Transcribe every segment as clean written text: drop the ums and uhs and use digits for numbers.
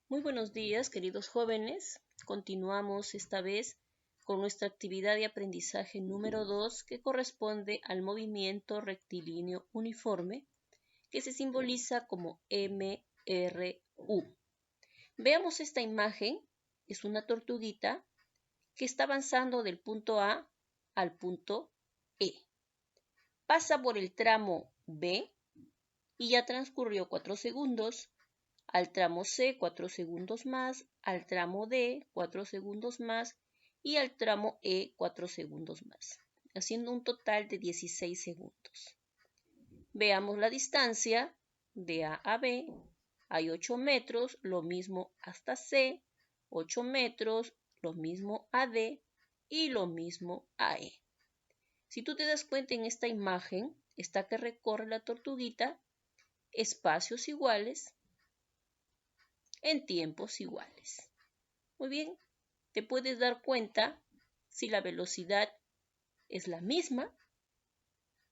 Muy buenos días, queridos jóvenes. Continuamos esta vez con nuestra actividad de aprendizaje número 2, que corresponde al movimiento rectilíneo uniforme, que se simboliza como MRU. Veamos esta imagen. Es una tortuguita que está avanzando del punto A al punto E. Pasa por el tramo B y ya transcurrió 4 segundos. Al tramo C 4 segundos más, al tramo D 4 segundos más y al tramo E 4 segundos más, haciendo un total de 16 segundos. Veamos la distancia de A a B. Hay 8 metros, lo mismo hasta C, 8 metros, lo mismo a D y lo mismo a E. Si tú te das cuenta en esta imagen, está que recorre la tortuguita espacios iguales en tiempos iguales. Muy bien, te puedes dar cuenta si la velocidad es la misma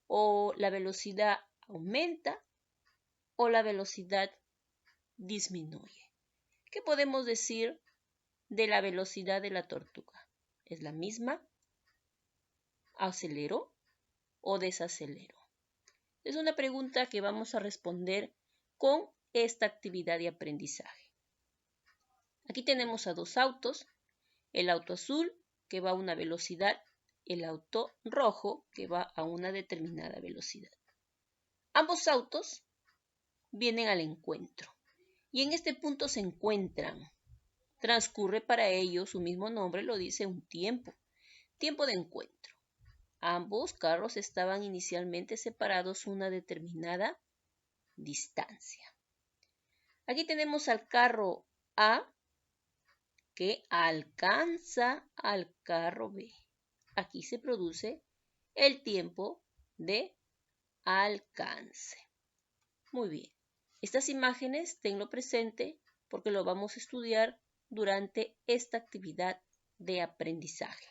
o la velocidad aumenta o la velocidad disminuye. ¿Qué podemos decir de la velocidad de la tortuga? ¿Es la misma? ¿Acelero o desacelero? Es una pregunta que vamos a responder con esta actividad de aprendizaje. Aquí tenemos a dos autos, el auto azul que va a una velocidad, el auto rojo que va a una determinada velocidad. Ambos autos vienen al encuentro y en este punto se encuentran. Transcurre para ellos, su mismo nombre lo dice, un tiempo de encuentro. Ambos carros estaban inicialmente separados una determinada distancia. Aquí tenemos al carro A que alcanza al carro B. Aquí se produce el tiempo de alcance. Muy bien. Estas imágenes tenlo presente porque lo vamos a estudiar durante esta actividad de aprendizaje.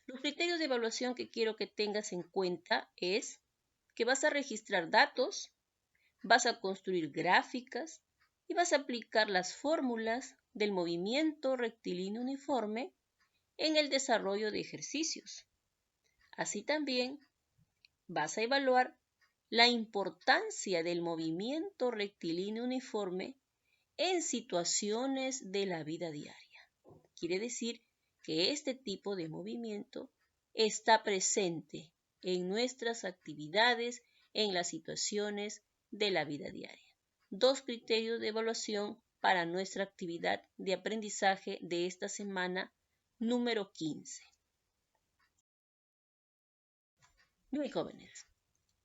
Los criterios de evaluación que quiero que tengas en cuenta es que vas a registrar datos, vas a construir gráficas y vas a aplicar las fórmulas del movimiento rectilíneo uniforme en el desarrollo de ejercicios. Así también vas a evaluar la importancia del movimiento rectilíneo uniforme en situaciones de la vida diaria. Quiere decir que este tipo de movimiento está presente en nuestras actividades, en las situaciones de la vida diaria. Dos criterios de evaluación para nuestra actividad de aprendizaje de esta semana número 15. Muy jóvenes,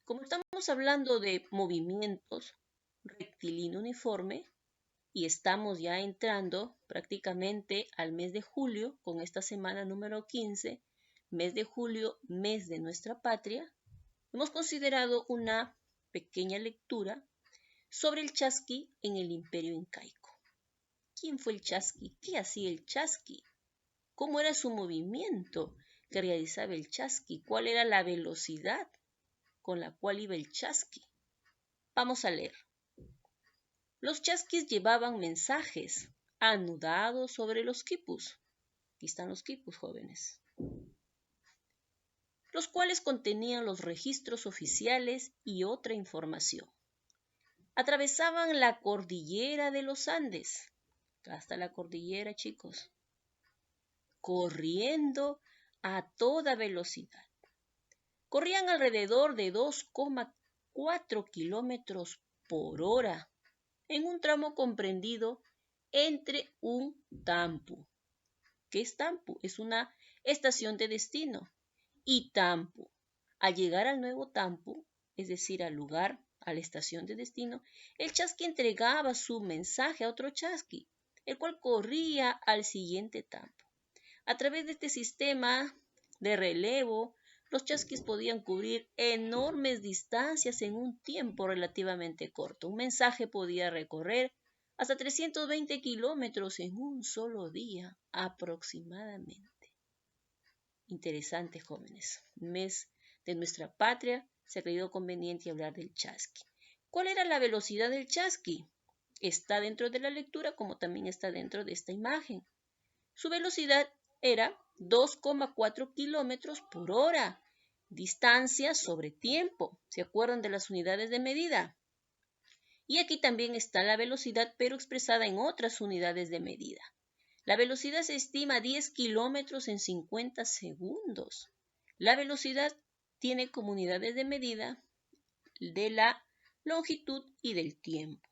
como estamos hablando de movimientos rectilíneo uniforme y estamos ya entrando prácticamente al mes de julio con esta semana número 15, mes de julio, mes de nuestra patria, hemos considerado una pequeña lectura sobre el chasqui en el Imperio Incaico. ¿Quién fue el chasqui? ¿Qué hacía el chasqui? ¿Cómo era su movimiento que realizaba el chasqui? ¿Cuál era la velocidad con la cual iba el chasqui? Vamos a leer. Los chasquis llevaban mensajes anudados sobre los quipus. Aquí están los quipus, jóvenes. Los cuales contenían los registros oficiales y otra información. Atravesaban la cordillera de los Andes. Acá está la cordillera, chicos. Corriendo a toda velocidad. Corrían alrededor de 2,4 kilómetros por hora en un tramo comprendido entre un tampu. ¿Qué es tampu? Es una estación de destino. Y tampu. Al llegar al nuevo tampu, es decir, al lugar, a la estación de destino, el chasqui entregaba su mensaje a otro chasqui, el cual corría al siguiente tampu. A través de este sistema de relevo, los chasquis podían cubrir enormes distancias en un tiempo relativamente corto. Un mensaje podía recorrer hasta 320 kilómetros en un solo día aproximadamente. Interesante, jóvenes. Mes de nuestra patria, se ha creído conveniente hablar del chasqui. ¿Cuál era la velocidad del chasqui? Está dentro de la lectura como también está dentro de esta imagen. Su velocidad era 2,4 kilómetros por hora. Distancia sobre tiempo. ¿Se acuerdan de las unidades de medida? Y aquí también está la velocidad, pero expresada en otras unidades de medida. La velocidad se estima a 10 kilómetros en 50 segundos. La velocidad tiene como unidades de medida de la longitud y del tiempo.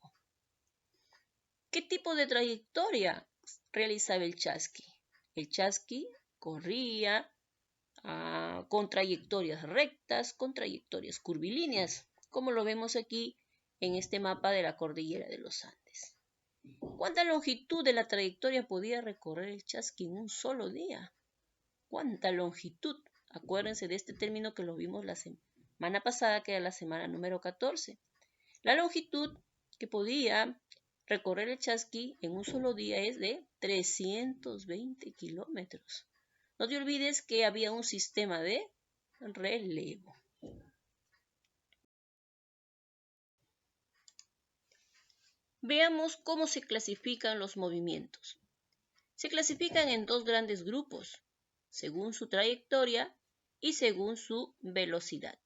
¿Qué tipo de trayectoria realizaba el chasqui? El chasqui corría con trayectorias rectas, con trayectorias curvilíneas, como lo vemos aquí en este mapa de la cordillera de los Andes. ¿Cuánta longitud de la trayectoria podía recorrer el chasqui en un solo día? ¿Cuánta longitud? Acuérdense de este término que lo vimos la semana pasada, que era la semana número 14. La longitud que podía recorrer el chasqui en un solo día es de 320 kilómetros. No te olvides que había un sistema de relevo. Veamos cómo se clasifican los movimientos. Se clasifican en dos grandes grupos, según su trayectoria y según su velocidad.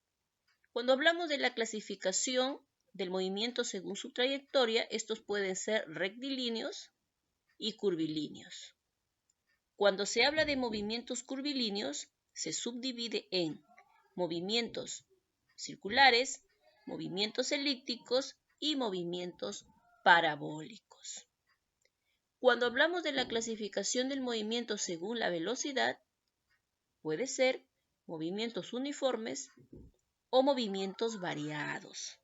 Cuando hablamos de la clasificación del movimiento según su trayectoria, estos pueden ser rectilíneos y curvilíneos. Cuando se habla de movimientos curvilíneos, se subdivide en movimientos circulares, movimientos elípticos y movimientos parabólicos. Cuando hablamos de la clasificación del movimiento según la velocidad, puede ser movimientos uniformes o movimientos variados.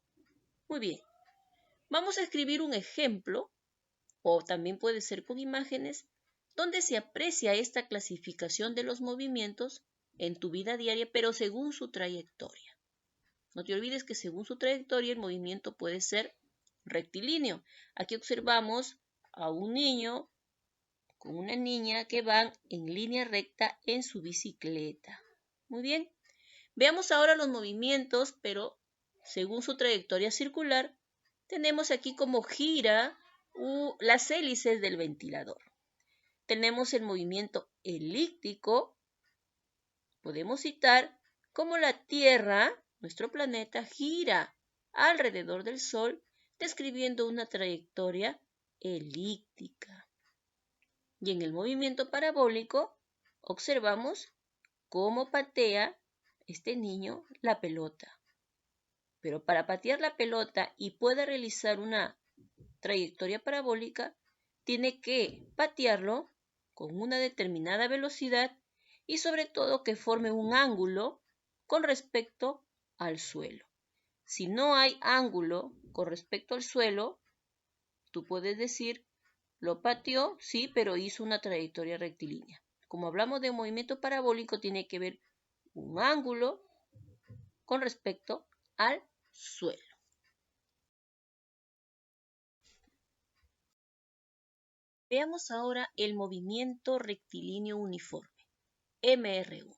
Muy bien, vamos a escribir un ejemplo, o también puede ser con imágenes, donde se aprecia esta clasificación de los movimientos en tu vida diaria, pero según su trayectoria. No te olvides que según su trayectoria el movimiento puede ser rectilíneo. Aquí observamos a un niño con una niña que van en línea recta en su bicicleta. Muy bien. Veamos ahora los movimientos, pero según su trayectoria circular, tenemos aquí cómo gira las hélices del ventilador. Tenemos el movimiento elíptico. Podemos citar cómo la Tierra, nuestro planeta, gira alrededor del Sol, describiendo una trayectoria elíptica. Y en el movimiento parabólico observamos cómo patea este niño la pelota. Pero para patear la pelota y pueda realizar una trayectoria parabólica, tiene que patearlo con una determinada velocidad y sobre todo que forme un ángulo con respecto al suelo. Si no hay ángulo con respecto al suelo, tú puedes decir, lo pateó, sí, pero hizo una trayectoria rectilínea. Como hablamos de movimiento parabólico, tiene que ver un ángulo con respecto al suelo. Veamos ahora el movimiento rectilíneo uniforme, MRU.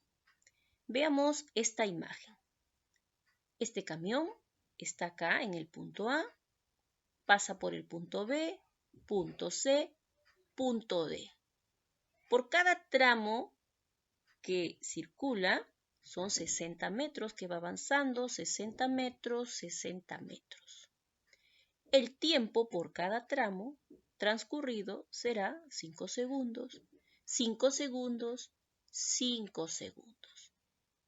Veamos esta imagen. Este camión está acá en el punto A, pasa por el punto B, punto C, punto D. Por cada tramo que circula, son 60 metros que va avanzando, 60 metros, 60 metros. El tiempo por cada tramo transcurrido será 5 segundos, 5 segundos, 5 segundos.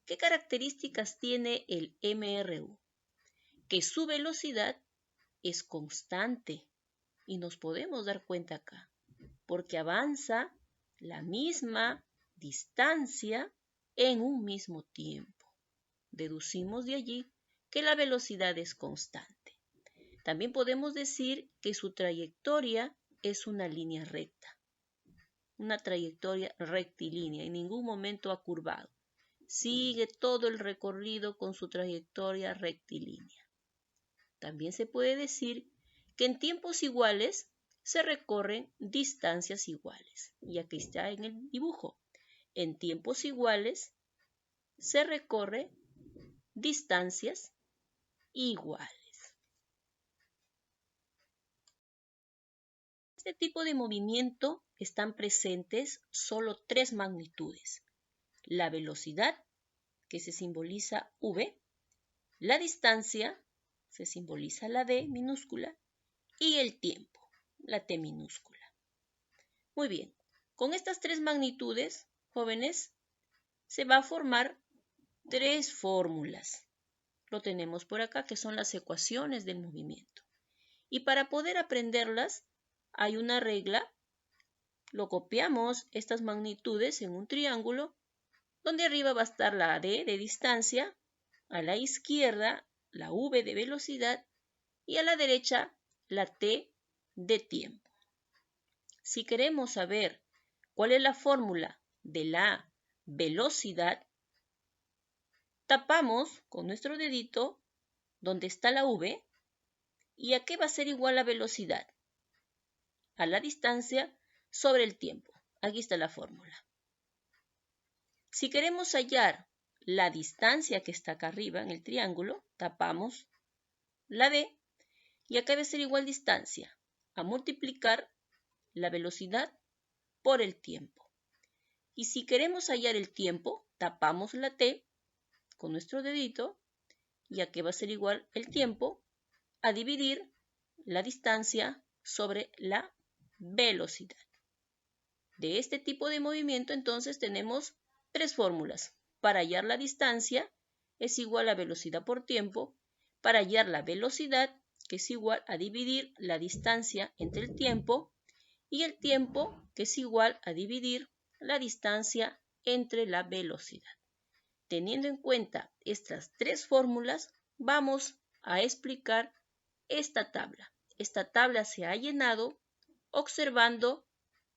¿Qué características tiene el MRU? Que su velocidad es constante y nos podemos dar cuenta acá, porque avanza la misma distancia en un mismo tiempo. Deducimos de allí que la velocidad es constante. También podemos decir que su trayectoria es una línea recta, una trayectoria rectilínea, en ningún momento ha curvado. Sigue todo el recorrido con su trayectoria rectilínea. También se puede decir que en tiempos iguales se recorren distancias iguales. Y aquí está en el dibujo. En tiempos iguales se recorre distancias iguales. este tipo de movimiento están presentes solo tres magnitudes: la velocidad, que se simboliza v, la distancia, se simboliza la d minúscula, y el tiempo, la t minúscula. Muy bien, con estas tres magnitudes, jóvenes, se va a formar tres fórmulas. Lo tenemos por acá, que son las ecuaciones del movimiento. Y para poder aprenderlas, hay una regla. Lo copiamos estas magnitudes en un triángulo, donde arriba va a estar la d de distancia, a la izquierda la v de velocidad y a la derecha la t de tiempo. Si queremos saber cuál es la fórmula de la velocidad, tapamos con nuestro dedito donde está la v. ¿Y a qué va a ser igual la velocidad? A la distancia sobre el tiempo. Aquí está la fórmula. Si queremos hallar la distancia que está acá arriba en el triángulo, tapamos la d y acá va a ser igual distancia a multiplicar la velocidad por el tiempo. Y si queremos hallar el tiempo, tapamos la t con nuestro dedito y aquí va a ser igual el tiempo a dividir la distancia sobre la velocidad. De este tipo de movimiento, entonces, tenemos tres fórmulas. Para hallar la distancia, es igual a velocidad por tiempo. Para hallar la velocidad, que es igual a dividir la distancia entre el tiempo. Y el tiempo, que es igual a dividir la distancia entre la velocidad. Teniendo en cuenta estas tres fórmulas, vamos a explicar esta tabla. Esta tabla se ha llenado observando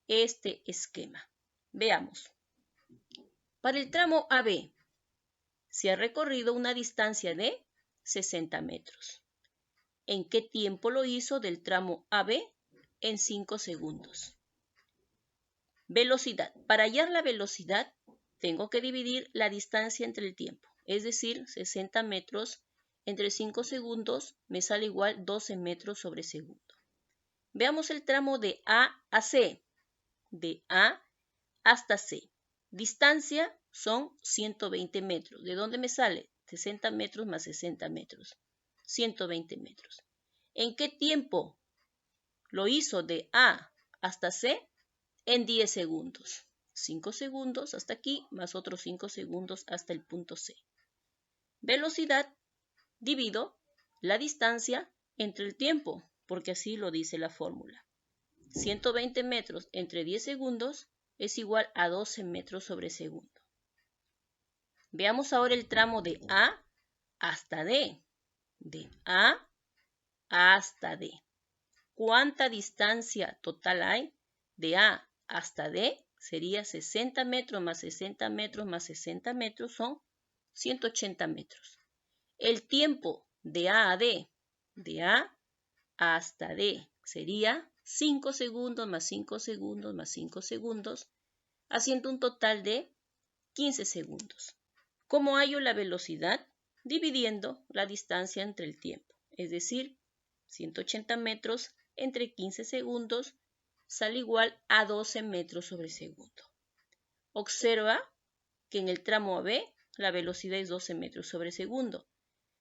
este esquema. Veamos. Para el tramo AB se ha recorrido una distancia de 60 metros. ¿En qué tiempo lo hizo del tramo AB? En 5 segundos. Velocidad. Para hallar la velocidad, tengo que dividir la distancia entre el tiempo. Es decir, 60 metros entre 5 segundos me sale igual 12 metros sobre segundo. Veamos el tramo de A a C. De A hasta C. Distancia son 120 metros. ¿De dónde me sale? 60 metros más 60 metros. 120 metros. ¿En qué tiempo lo hizo de A hasta C? En 10 segundos. 5 segundos hasta aquí, más otros 5 segundos hasta el punto C. Velocidad divido la distancia entre el tiempo, porque así lo dice la fórmula. 120 metros entre 10 segundos es igual a 12 metros sobre segundo. Veamos ahora el tramo de A hasta D. De A hasta D. ¿Cuánta distancia total hay? De A hasta D sería 60 metros más 60 metros más 60 metros son 180 metros. El tiempo de A a D, de A hasta D, sería 5 segundos más 5 segundos más 5 segundos, haciendo un total de 15 segundos. ¿Cómo hallo la velocidad? Dividiendo la distancia entre el tiempo, es decir, 180 metros entre 15 segundos sale igual a 12 metros sobre segundo. Observa que en el tramo AB la velocidad es 12 metros sobre segundo.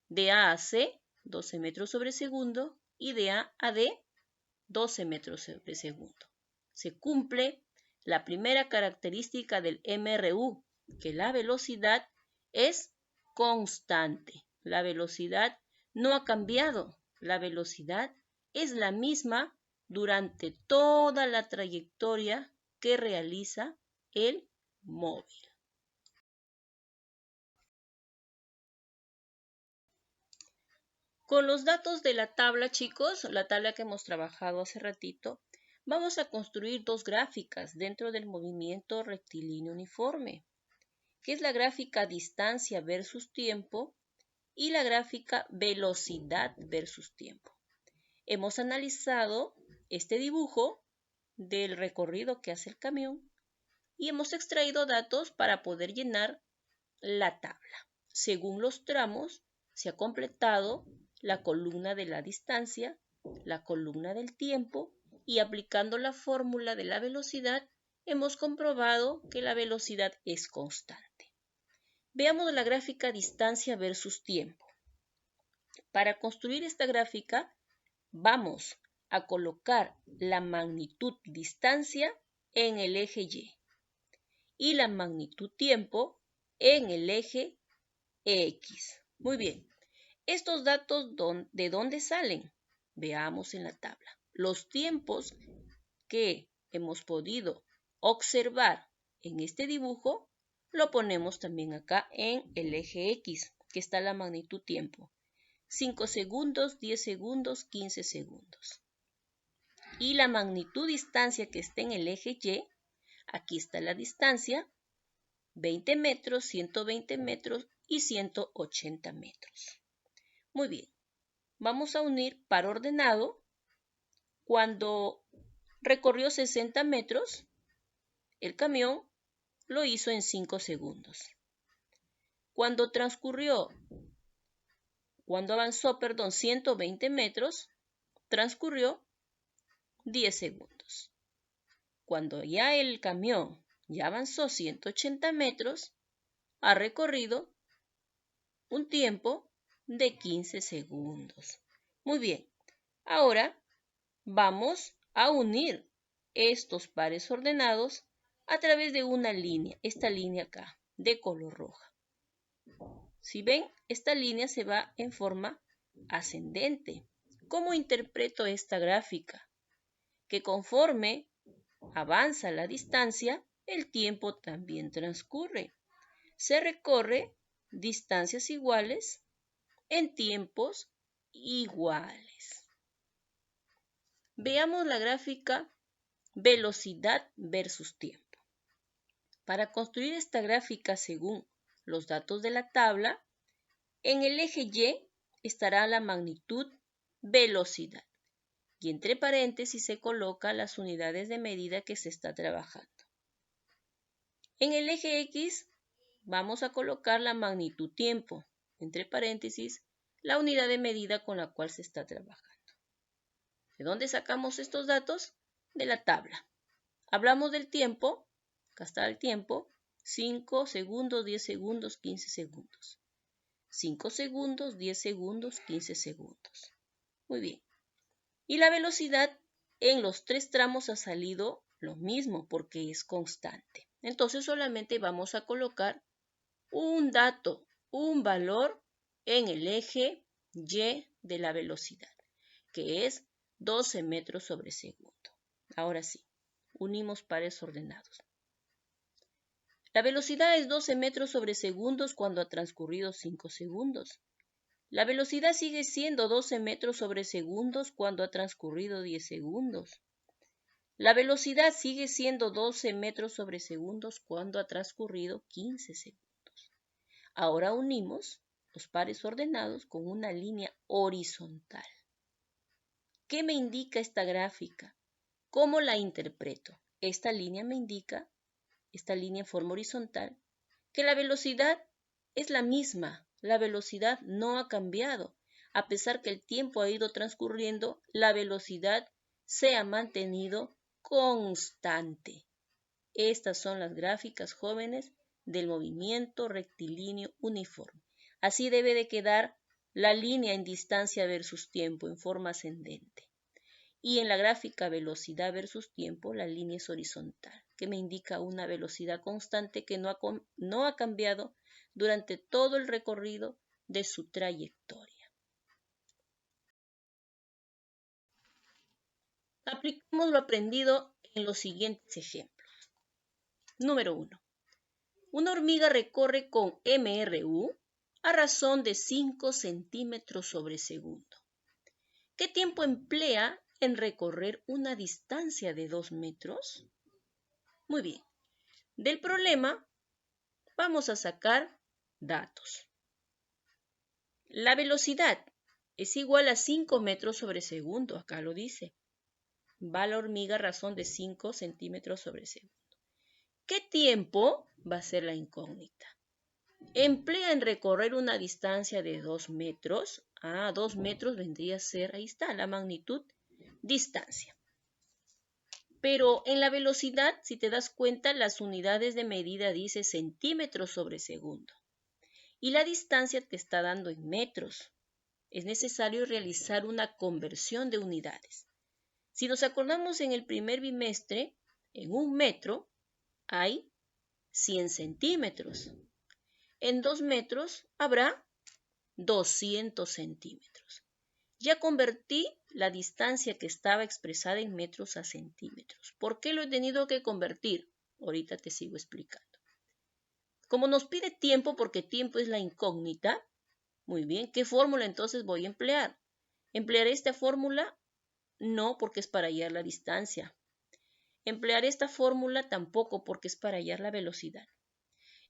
De A a C, 12 metros sobre segundo y de A a D, 12 metros sobre segundo. Se cumple la primera característica del MRU, que la velocidad es constante. La velocidad no ha cambiado. La velocidad es la misma durante toda la trayectoria que realiza el móvil. Con los datos de la tabla, chicos, la tabla que hemos trabajado hace ratito, vamos a construir dos gráficas dentro del movimiento rectilíneo uniforme, que es la gráfica distancia versus tiempo y la gráfica velocidad versus tiempo. Hemos analizado este dibujo del recorrido que hace el camión y hemos extraído datos para poder llenar la tabla. Según los tramos, se ha completado la columna de la distancia, la columna del tiempo y aplicando la fórmula de la velocidad hemos comprobado que la velocidad es constante. Veamos la gráfica distancia versus tiempo. Para construir esta gráfica vamos a colocar la magnitud distancia en el eje y la magnitud tiempo en el eje X. Muy bien. ¿Estos datos de dónde salen? Veamos en la tabla. Los tiempos que hemos podido observar en este dibujo lo ponemos también acá en el eje X, que está la magnitud tiempo. 5 segundos, 10 segundos, 15 segundos. Y la magnitud distancia que está en el eje Y, aquí está la distancia, 20 metros, 120 metros y 180 metros. Muy bien, vamos a unir par ordenado. Cuando recorrió 60 metros, el camión lo hizo en 5 segundos. Cuando avanzó 120 metros, transcurrió 10 segundos. Cuando ya el camión ya avanzó 180 metros, ha recorrido un tiempo de 15 segundos. Muy bien, ahora vamos a unir estos pares ordenados a través de una línea, esta línea acá, de color roja. Si ven, esta línea se va en forma ascendente. ¿Cómo interpreto esta gráfica? Que conforme avanza la distancia, el tiempo también transcurre. Se recorre distancias iguales en tiempos iguales. Veamos la gráfica velocidad versus tiempo. Para construir esta gráfica según los datos de la tabla, en el eje Y estará la magnitud velocidad y entre paréntesis se coloca las unidades de medida que se está trabajando. En el eje X vamos a colocar la magnitud tiempo, entre paréntesis la unidad de medida con la cual se está trabajando. ¿De dónde sacamos estos datos? De la tabla. Hablamos del tiempo, acá está el tiempo, 5 segundos, 10 segundos, 15 segundos. 5 segundos, 10 segundos, 15 segundos. Muy bien. Y la velocidad en los 3 tramos ha salido lo mismo porque es constante. Entonces solamente vamos a colocar un dato, un valor en el eje Y de la velocidad, que es 12 metros sobre segundo. Ahora sí, unimos pares ordenados. La velocidad es 12 metros sobre segundos cuando ha transcurrido 5 segundos. La velocidad sigue siendo 12 metros sobre segundos cuando ha transcurrido 10 segundos. La velocidad sigue siendo 12 metros sobre segundos cuando ha transcurrido 15 segundos. Ahora unimos los pares ordenados con una línea horizontal. ¿Qué me indica esta gráfica? ¿Cómo la interpreto? Esta línea me indica, esta línea en forma horizontal, que la velocidad es la misma. La velocidad no ha cambiado. A pesar que el tiempo ha ido transcurriendo, la velocidad se ha mantenido constante. Estas son las gráficas jóvenes del movimiento rectilíneo uniforme. Así debe de quedar la línea en distancia versus tiempo en forma ascendente. Y en la gráfica velocidad versus tiempo, la línea es horizontal, que me indica una velocidad constante que no ha cambiado durante todo el recorrido de su trayectoria. Aplicamos lo aprendido en los siguientes ejemplos. Número 1. Una hormiga recorre con MRU a razón de 5 centímetros sobre segundo. ¿Qué tiempo emplea en recorrer una distancia de 2 metros? Muy bien. Del problema vamos a sacar datos. La velocidad es igual a 5 metros sobre segundo, acá lo dice. Va la hormiga a razón de 5 centímetros sobre segundo. ¿Qué tiempo va a ser la incógnita? Emplea en recorrer una distancia de 2 metros. 2 metros vendría a ser, ahí está, la magnitud distancia. Pero en la velocidad, si te das cuenta, las unidades de medida dice centímetros sobre segundo. Y la distancia te está dando en metros. Es necesario realizar una conversión de unidades. Si nos acordamos en el primer bimestre, en 1 metro hay 100 centímetros. En 2 metros habrá 200 centímetros. Ya convertí la distancia que estaba expresada en metros a centímetros. ¿Por qué lo he tenido que convertir? Ahorita te sigo explicando. Como nos pide tiempo, porque tiempo es la incógnita, muy bien, ¿qué fórmula entonces voy a emplear? ¿Emplearé esta fórmula? No, porque es para hallar la distancia. ¿Emplearé esta fórmula? Tampoco, porque es para hallar la velocidad.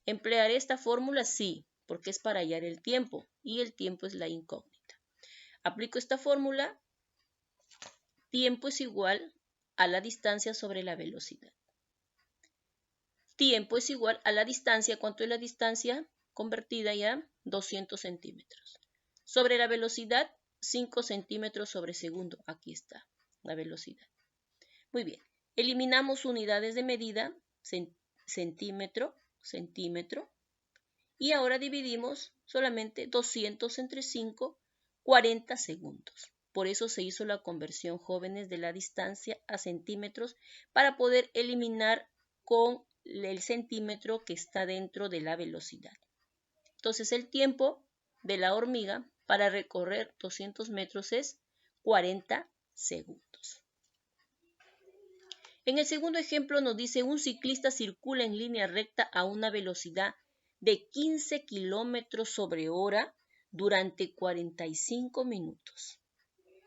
¿Emplearé esta fórmula? Sí, porque es para hallar el tiempo, y el tiempo es la incógnita. Aplico esta fórmula, tiempo es igual a la distancia sobre la velocidad. Tiempo es igual a la distancia, ¿cuánto es la distancia? Convertida ya, 200 centímetros. Sobre la velocidad, 5 centímetros sobre segundo. Aquí está la velocidad. Muy bien, eliminamos unidades de medida, centímetro, centímetro. Y ahora dividimos solamente 200 entre 5, 40 segundos. Por eso se hizo la conversión, jóvenes, de la distancia a centímetros para poder eliminar con el centímetro que está dentro de la velocidad. Entonces el tiempo de la hormiga para recorrer 200 metros es 40 segundos. En el segundo ejemplo nos dice: un ciclista circula en línea recta a una velocidad de 15 kilómetros sobre hora durante 45 minutos.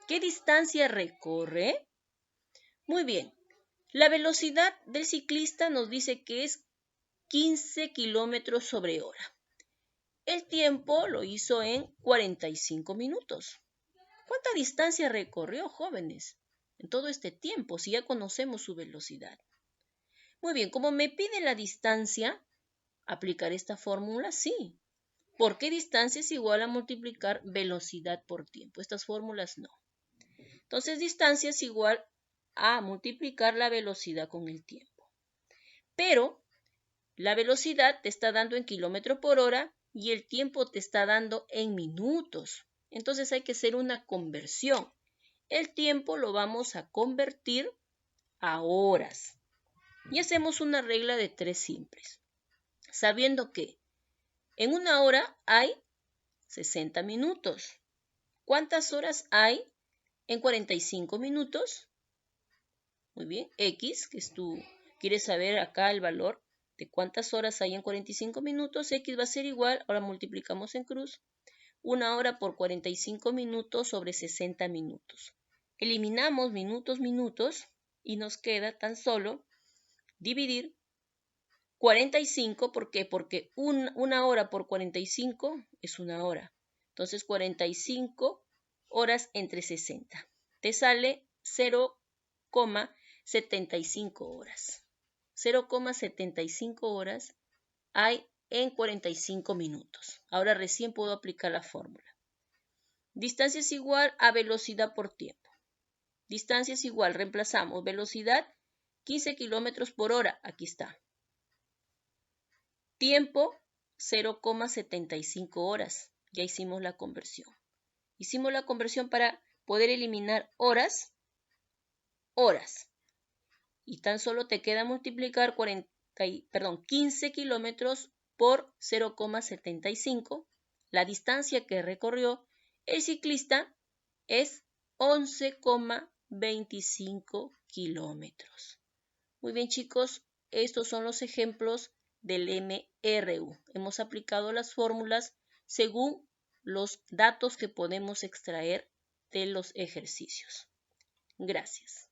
¿Qué distancia recorre? Muy bien, la velocidad del ciclista nos dice que es 15 kilómetros sobre hora. El tiempo lo hizo en 45 minutos. ¿Cuánta distancia recorrió, jóvenes, en todo este tiempo, si ya conocemos su velocidad? Muy bien, como me pide la distancia, ¿aplicar esta fórmula? Sí. ¿Por qué distancia es igual a multiplicar velocidad por tiempo? Estas fórmulas no. Entonces, distancia es igual a multiplicar la velocidad con el tiempo. Pero la velocidad te está dando en kilómetros por hora y el tiempo te está dando en minutos. Entonces hay que hacer una conversión. El tiempo lo vamos a convertir a horas. Y hacemos una regla de 3 simples. Sabiendo que en una hora hay 60 minutos. ¿Cuántas horas hay en 45 minutos? Muy bien, X, que es tú quieres saber acá el valor de cuántas horas hay en 45 minutos. X va a ser igual, ahora multiplicamos en cruz, 1 hora por 45 minutos sobre 60 minutos. Eliminamos minutos y nos queda tan solo dividir 45, ¿por qué? Porque una hora por 45 es 1 hora. Entonces 45 horas entre 60. Te sale 0,75 horas. 0,75 horas hay en 45 minutos. Ahora recién puedo aplicar la fórmula. Distancia es igual a velocidad por tiempo. Distancia es igual, reemplazamos velocidad 15 kilómetros por hora. Aquí está. Tiempo, 0,75 horas. Ya hicimos la conversión. Hicimos la conversión para poder eliminar horas. Y tan solo te queda multiplicar 15 kilómetros por 0,75. La distancia que recorrió el ciclista es 11,25 kilómetros. Muy bien, chicos, estos son los ejemplos del MRU. Hemos aplicado las fórmulas según los datos que podemos extraer de los ejercicios. Gracias.